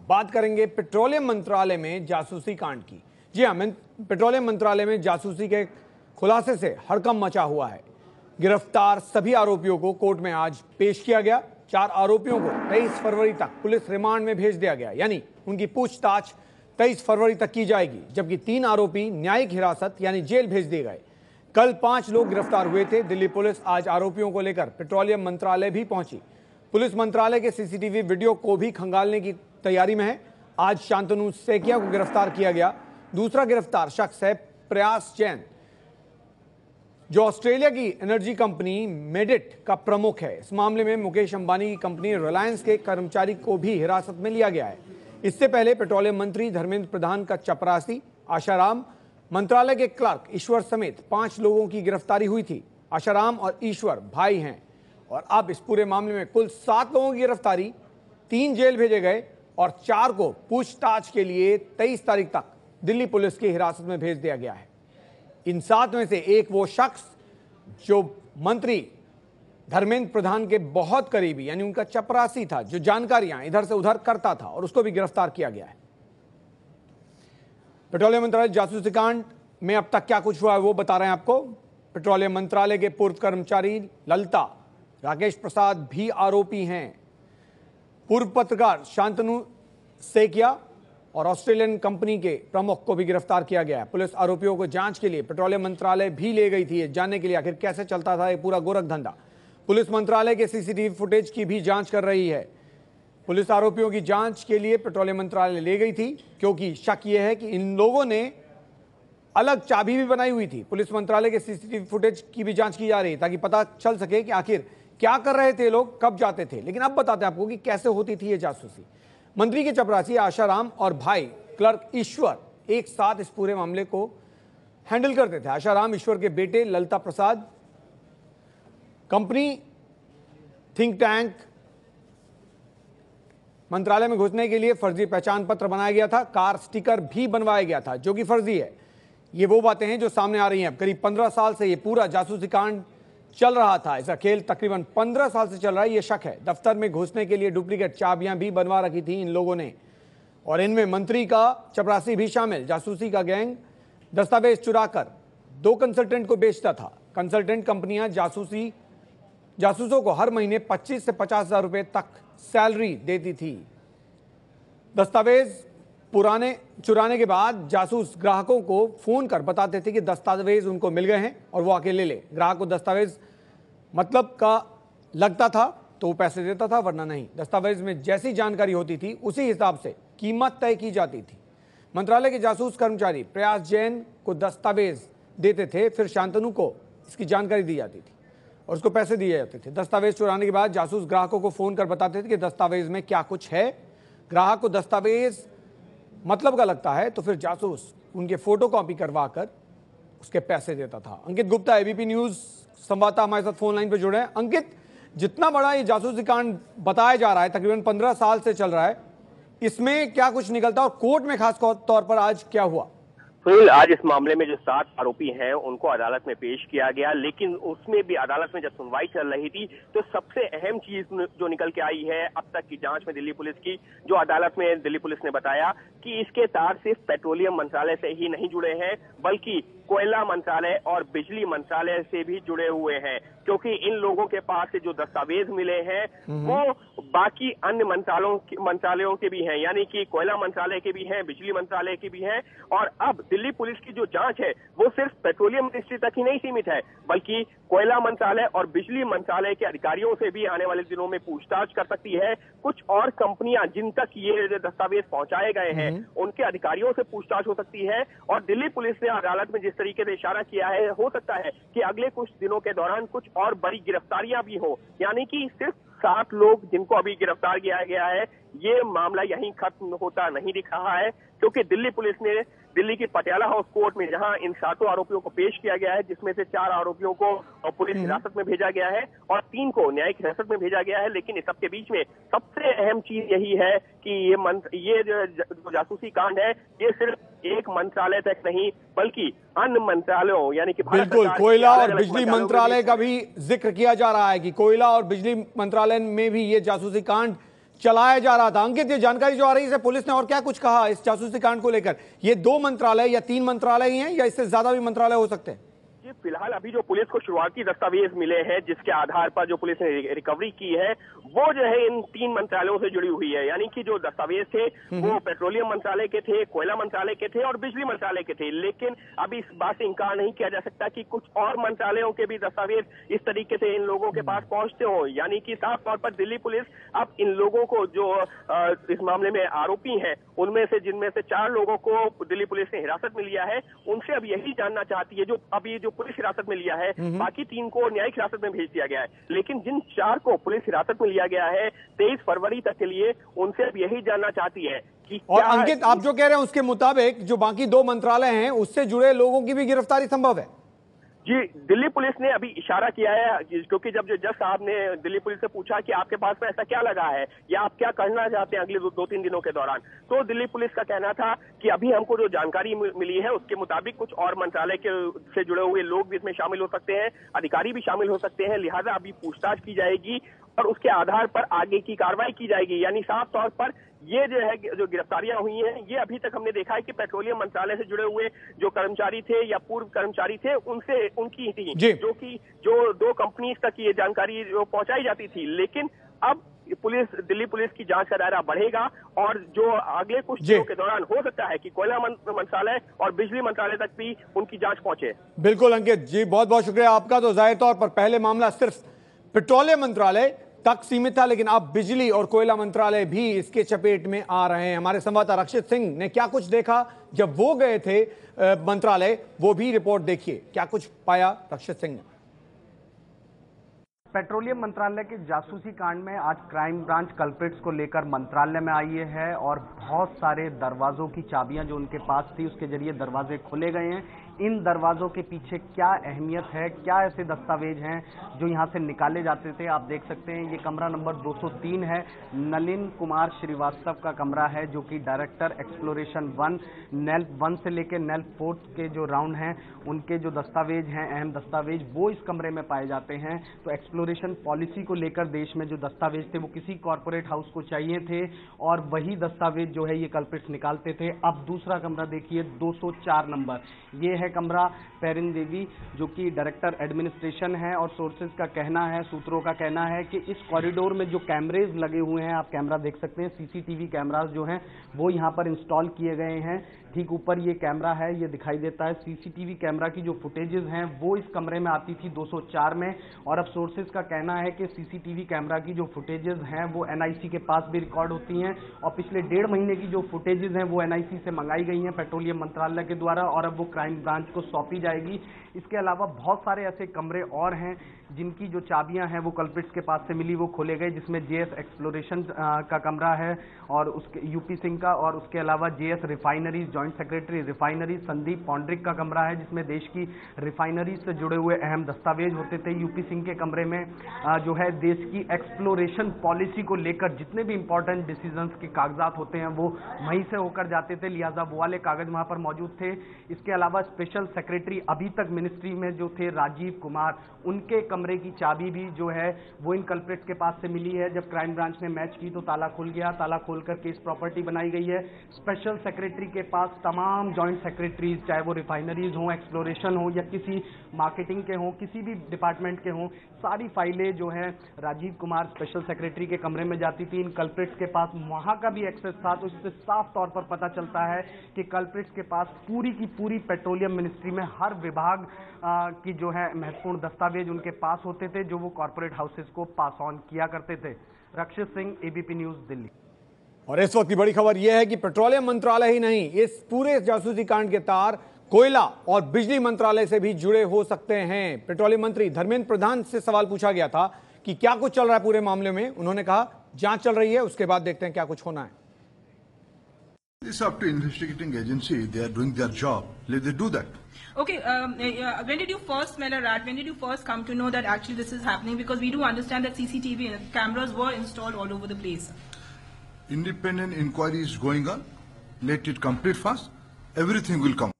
बात करेंगे पेट्रोलियम मंत्रालय में जासूसी कांड की। जी हाँ, पेट्रोलियम मंत्रालय में जासूसी के खुलासे से हड़कंप मचा हुआ है। गिरफ्तार सभी आरोपियों को कोर्ट में आज पेश किया गया। 4 आरोपियों को 23 फरवरी तक पुलिस रिमांड में भेज दिया गया, यानी उनकी पूछताछ 23 फरवरी तक की जाएगी, जबकि 3 आरोपी न्यायिक हिरासत यानी जेल भेज दिए गए। कल 5 लोग गिरफ्तार हुए थे। दिल्ली पुलिस आज आरोपियों को लेकर पेट्रोलियम मंत्रालय भी पहुंची। पुलिस मंत्रालय के सीसीटीवी वीडियो को भी खंगालने की तैयारी में है। आज शांतनु सेकिया को गिरफ्तार किया गया। दूसरा गिरफ्तार शख्स है प्रयास जैन, जो ऑस्ट्रेलिया की एनर्जी कंपनी मेडिट का प्रमुख है। इस मामले में मुकेश अंबानी की कंपनी रिलायंस के कर्मचारी को भी हिरासत में लिया गया है। इससे पहले पेट्रोलियम मंत्री धर्मेंद्र प्रधान का चपरासी आशाराम, मंत्रालय के क्लर्क ईश्वर समेत 5 लोगों की गिरफ्तारी हुई थी। आशाराम और ईश्वर भाई हैं और अब इस पूरे मामले में कुल 7 लोगों की गिरफ्तारी, 3 जेल भेजे गए और 4 को पूछताछ के लिए 23 तारीख तक दिल्ली पुलिस की हिरासत में भेज दिया गया है। इन 7 में से एक वो शख्स जो मंत्री धर्मेंद्र प्रधान के बहुत करीबी यानी उनका चपरासी था, जो जानकारियां इधर से उधर करता था, और उसको भी गिरफ्तार किया गया है। पेट्रोलियम मंत्रालय जासूसी कांड में अब तक क्या कुछ हुआ है वो बता रहे हैं आपको। पेट्रोलियम मंत्रालय के पूर्व कर्मचारी ललिता राकेश प्रसाद भी आरोपी हैं। पूर्व पत्रकार शांतनु सेकिया और ऑस्ट्रेलियन कंपनी के प्रमुख को भी गिरफ्तार किया गया है। पुलिस आरोपियों को जांच के लिए पेट्रोलियम मंत्रालय भी ले गई थी, जानने के लिए आखिर कैसे चलता था ये पूरा गोरख धंधा। पुलिस मंत्रालय के सीसीटीवी फुटेज की भी जांच कर रही है। पुलिस आरोपियों की जांच के लिए पेट्रोलियम मंत्रालय ले गई थी, क्योंकि शक यह है कि इन लोगों ने अलग चाबी भी बनाई हुई थी। पुलिस मंत्रालय के सीसीटीवी फुटेज की भी जांच की जा रही है, ताकि पता चल सके कि आखिर क्या कर रहे थे लोग, कब जाते थे। लेकिन अब बताते हैं आपको कि कैसे होती थी ये जासूसी। मंत्री के चपरासी आशाराम और भाई क्लर्क ईश्वर एक साथ इस पूरे मामले को हैंडल करते थे। आशाराम ईश्वर के बेटे ललिता प्रसाद, कंपनी थिंक टैंक मंत्रालय में घुसने के लिए फर्जी पहचान पत्र बनाया गया था। कार स्टिकर भी बनवाया गया था, जो कि फर्जी है। ये वो बातें हैं जो सामने आ रही हैं। करीब 15 साल से ये पूरा जासूसी कांड चल रहा था। इसका खेल तकरीबन 15 साल से चल रहा है, ये शक है। दफ्तर में घुसने के लिए डुप्लीकेट चाबियां भी बनवा रखी थी इन लोगों ने, और इनमें मंत्री का चपरासी भी शामिल। जासूसी का गैंग दस्तावेज चुराकर 2 कंसल्टेंट को बेचता था। कंसल्टेंट कंपनियां जासूसों को हर महीने 25 से 50 हजार रुपए तक सैलरी देती थी। दस्तावेज चुराने के बाद जासूस ग्राहकों को फोन कर बताते थे कि दस्तावेज उनको मिल गए हैं और वो आके ले ले। ग्राहक को दस्तावेज मतलब का लगता था तो वो पैसे देता था, वरना नहीं। दस्तावेज में जैसी जानकारी होती थी उसी हिसाब से कीमत तय की जाती थी। मंत्रालय के जासूस कर्मचारी प्रयास जैन को दस्तावेज देते थे, फिर शांतनु को इसकी जानकारी दी जाती थी और उसको पैसे दिए जाते थे। दस्तावेज चुराने के बाद जासूस ग्राहकों को फोन कर बताते थे कि दस्तावेज में क्या कुछ है। ग्राहक को दस्तावेज मतलब का लगता है तो फिर जासूस उनके फोटो कॉपी करवा कर उसके पैसे देता था। अंकित गुप्ता, एबीपी न्यूज संवाददाता, हमारे साथ फोन लाइन पर जुड़े हैं। अंकित, जितना बड़ा ये जासूसी कांड बताया जा रहा है, तकरीबन 15 साल से चल रहा है, इसमें क्या कुछ निकलता और कोर्ट में खास तौर पर आज क्या हुआ? सुनील, आज इस मामले में जो 7 आरोपी हैं उनको अदालत में पेश किया गया, लेकिन उसमें भी अदालत में जब सुनवाई चल रही थी तो सबसे अहम चीज जो निकल के आई है अब तक की जांच में दिल्ली पुलिस की, जो अदालत में दिल्ली पुलिस ने बताया कि इसके तार सिर्फ पेट्रोलियम मंत्रालय से ही नहीं जुड़े हैं, बल्कि कोयला मंत्रालय और बिजली मंत्रालय से भी जुड़े हुए हैं, क्योंकि इन लोगों के पास से जो दस्तावेज मिले हैं वो बाकी अन्य मंत्रालयों के भी हैं, यानी कि कोयला मंत्रालय के भी हैं, बिजली मंत्रालय के भी हैं। और अब दिल्ली पुलिस की जो जांच है वो सिर्फ पेट्रोलियम मिनिस्ट्री तक ही नहीं सीमित है, बल्कि कोयला मंत्रालय और बिजली मंत्रालय के अधिकारियों से भी आने वाले दिनों में पूछताछ कर सकती है। कुछ और कंपनियां जिन तक ये दस्तावेज पहुंचाए गए हैं उनके अधिकारियों से पूछताछ हो सकती है। और दिल्ली पुलिस ने अदालत में जिस तरीके से इशारा किया है, हो सकता है कि अगले कुछ दिनों के दौरान कुछ और बड़ी गिरफ्तारियां भी हो, यानी कि सिर्फ 7 लोग जिनको अभी गिरफ्तार किया गया है, ये मामला यहीं खत्म होता नहीं दिख रहा है, क्योंकि दिल्ली पुलिस ने दिल्ली की पटियाला हाउस कोर्ट में जहां इन 7 आरोपियों को पेश किया गया है, जिसमें से 4 आरोपियों को पुलिस हिरासत में भेजा गया है और 3 को न्यायिक हिरासत में भेजा गया है। लेकिन इस सबके बीच में सबसे अहम चीज यही है कि ये जो जासूसी कांड है ये सिर्फ एक मंत्रालय तक नहीं बल्कि अन्य मंत्रालयों यानी कि बिल्कुल कोयला और बिजली मंत्रालय का भी जिक्र किया जा रहा है कि कोयला और बिजली मंत्रालय में भी ये जासूसी कांड चलाया जा रहा था। अंकित, ये जानकारी जो आ रही है पुलिस ने और क्या कुछ कहा इस जासूसी कांड को लेकर? ये 2 मंत्रालय या 3 मंत्रालय ही हैं या इससे ज्यादा भी मंत्रालय हो सकते हैं? फिलहाल अभी जो पुलिस को शुरुआती दस्तावेज मिले हैं, जिसके आधार पर जो पुलिस ने रिकवरी की है, वो जो है इन 3 मंत्रालयों से जुड़ी हुई है। यानी कि जो दस्तावेज थे वो पेट्रोलियम मंत्रालय के थे, कोयला मंत्रालय के थे और बिजली मंत्रालय के थे। लेकिन अभी इस बात से इंकार नहीं किया जा सकता कि कुछ और मंत्रालयों के भी दस्तावेज इस तरीके से इन लोगों के पास पहुंचते हो। यानी कि साफ तौर पर दिल्ली पुलिस अब इन लोगों को जो इस मामले में आरोपी हैं, उनमें से जिनमें से 4 लोगों को दिल्ली पुलिस ने हिरासत में लिया है, उनसे अब यही जानना चाहती है, जो अभी जो पुलिस हिरासत में लिया है, बाकी 3 को न्यायिक हिरासत में भेज दिया गया है। लेकिन जिन 4 को पुलिस हिरासत में लिया गया है 23 फरवरी तक के लिए, उनसे अब यही जानना चाहती है कि और अंकित, आप जो कह रहे हैं उसके मुताबिक जो बाकी 2 मंत्रालय हैं उससे जुड़े लोगों की भी गिरफ्तारी संभव है? जी, दिल्ली पुलिस ने अभी इशारा किया है, क्योंकि जब जज साहब ने दिल्ली पुलिस से पूछा कि आपके पास में ऐसा क्या लगा है या आप क्या करना चाहते हैं अगले 2-3 दिनों के दौरान, तो दिल्ली पुलिस का कहना था कि अभी हमको जो जानकारी मिली है उसके मुताबिक कुछ और मंत्रालय के से जुड़े हुए लोग भी इसमें शामिल हो सकते हैं, अधिकारी भी शामिल हो सकते हैं। लिहाजा अभी पूछताछ की जाएगी और उसके आधार पर आगे की कार्रवाई की जाएगी। यानी साफ तौर पर ये जो है, जो गिरफ्तारियां हुई हैं, ये अभी तक हमने देखा है कि पेट्रोलियम मंत्रालय से जुड़े हुए जो कर्मचारी थे या पूर्व कर्मचारी थे, उनसे उनकी थी, जो कि जो 2 कंपनीज तक ये जानकारी जो पहुंचाई जाती थी। लेकिन अब दिल्ली पुलिस की जांच का दायरा बढ़ेगा और जो अगले कुछ दिनों के दौरान हो सकता है कि कोयला मंत्रालय और बिजली मंत्रालय तक भी उनकी जांच पहुंचे। बिल्कुल अंकित जी, बहुत बहुत शुक्रिया आपका। तो जाहिर तौर पर पहले मामला सिर्फ पेट्रोलियम मंत्रालय तक सीमित था, लेकिन अब बिजली और कोयला मंत्रालय भी इसके चपेट में आ रहे हैं। हमारे संवाददाता रक्षित सिंह ने क्या कुछ देखा जब वो गए थे मंत्रालय, वो भी रिपोर्ट देखिए, क्या कुछ पाया रक्षित सिंह ने। पेट्रोलियम मंत्रालय के जासूसी कांड में आज क्राइम ब्रांच कल्प्रिट्स को लेकर मंत्रालय में आई है और बहुत सारे दरवाजों की चाबियां जो उनके पास थी उसके जरिए दरवाजे खोले गए हैं। इन दरवाजों के पीछे क्या अहमियत है, क्या ऐसे दस्तावेज हैं जो यहां से निकाले जाते थे, आप देख सकते हैं। ये कमरा नंबर 203 है, नलिन कुमार श्रीवास्तव का कमरा है, जो कि डायरेक्टर एक्सप्लोरेशन 1, नेल 1 से लेकर नेल 4 के जो राउंड हैं उनके जो दस्तावेज हैं, अहम दस्तावेज, वो इस कमरे में पाए जाते हैं। तो एक्सप्लोरेशन पॉलिसी को लेकर देश में जो दस्तावेज थे वो किसी कॉर्पोरेट हाउस को चाहिए थे और वही दस्तावेज जो है ये कल्प्रिट्स निकालते थे। अब दूसरा कमरा देखिए, 204 नंबर, ये है कमरा पेरिन देवी जो कि डायरेक्टर एडमिनिस्ट्रेशन है और सोर्सेज का कहना है, सूत्रों का कहना है कि इस कॉरिडोर में जो कैमरेज लगे हुए हैं, आप कैमरा देख सकते हैं, सीसीटीवी कैमरास जो हैं वो यहां पर इंस्टॉल किए गए हैं। ठीक ऊपर ये कैमरा है, ये दिखाई देता है। सीसीटीवी कैमरा की जो फुटेजेस हैं वो इस कमरे में आती थी 204 में, और अब सोर्सेज का कहना है कि सीसीटीवी कैमरा की जो फुटेजेस हैं वो एनआईसी के पास भी रिकॉर्ड होती हैं और पिछले 1.5 महीने की जो फुटेजेस हैं वो एनआईसी से मंगाई गई हैं पेट्रोलियम मंत्रालय के द्वारा और अब वो क्राइम ब्रांच को सौंपी जाएगी। इसके अलावा बहुत सारे ऐसे कमरे और हैं जिनकी जो चाबियां हैं वो कल्प्रिट्स के पास से मिली, वो खोले गए, जिसमें जेएस एक्सप्लोरेशन का कमरा है और उसके यूपी सिंह का, और उसके अलावा JS refineries joint secretary refineries Sandeep Poundrik का कमरा है जिसमें देश की रिफाइनरीज से जुड़े हुए अहम दस्तावेज होते थे। यूपी सिंह के कमरे में जो है देश की एक्सप्लोरेशन पॉलिसी को लेकर जितने भी इंपॉर्टेंट डिसीजंस के कागजात होते हैं वो वहीं से होकर जाते थे, लिहाजा वो वाले कागज वहां पर मौजूद थे। इसके अलावा स्पेशल सेक्रेटरी अभी तक मिनिस्ट्री में जो थे राजीव कुमार, उनके कमरे की चाबी भी जो है वो इन कल्प्रिट्स के पास से मिली है। जब क्राइम ब्रांच ने मैच की तो ताला खुल गया, ताला खोलकर केस प्रॉपर्टी बनाई गई है। स्पेशल सेक्रेटरी के पास तमाम जॉइंट सेक्रेटरीज, चाहे वो रिफाइनरीज हो, एक्सप्लोरेशन हो या किसी मार्केटिंग के हो, किसी भी डिपार्टमेंट के हो, सारी फाइलें जो है राजीव कुमार स्पेशल सेक्रेटरी के कमरे में जाती थी। इन कल्प्रिट्स के पास वहां का भी एक्सेस था, तो इससे साफ तौर पर पता चलता है कि कल्प्रिट्स के पास पूरी की पूरी पेट्रोलियम मिनिस्ट्री में हर विभाग की जो है महत्वपूर्ण दस्तावेज उनके पास होते थे जो वो कॉर्पोरेट हाउसेस को पास ऑन किया करते थे। रक्षित सिंह, एबीपी न्यूज, दिल्ली। और इस वक्त की बड़ी खबर यह है कि पेट्रोलियम मंत्रालय ही नहीं, इस पूरे जासूसी कांड के तार कोयला और बिजली मंत्रालय से भी जुड़े हो सकते हैं। पेट्रोलियम मंत्री धर्मेंद्र प्रधान से सवाल पूछा गया था कि क्या कुछ चल रहा है पूरे मामले में, उन्होंने कहा जांच चल रही है, उसके बाद देखते हैं क्या कुछ होना है। It's up to investigating agency. They are doing their job. Let them do that. Okay. When did you first smell a rat? When did you first come to know that actually this is happening? Because we do understand that CCTV cameras were installed all over the place. Independent inquiry is going on. Let it complete fast. Everything will come.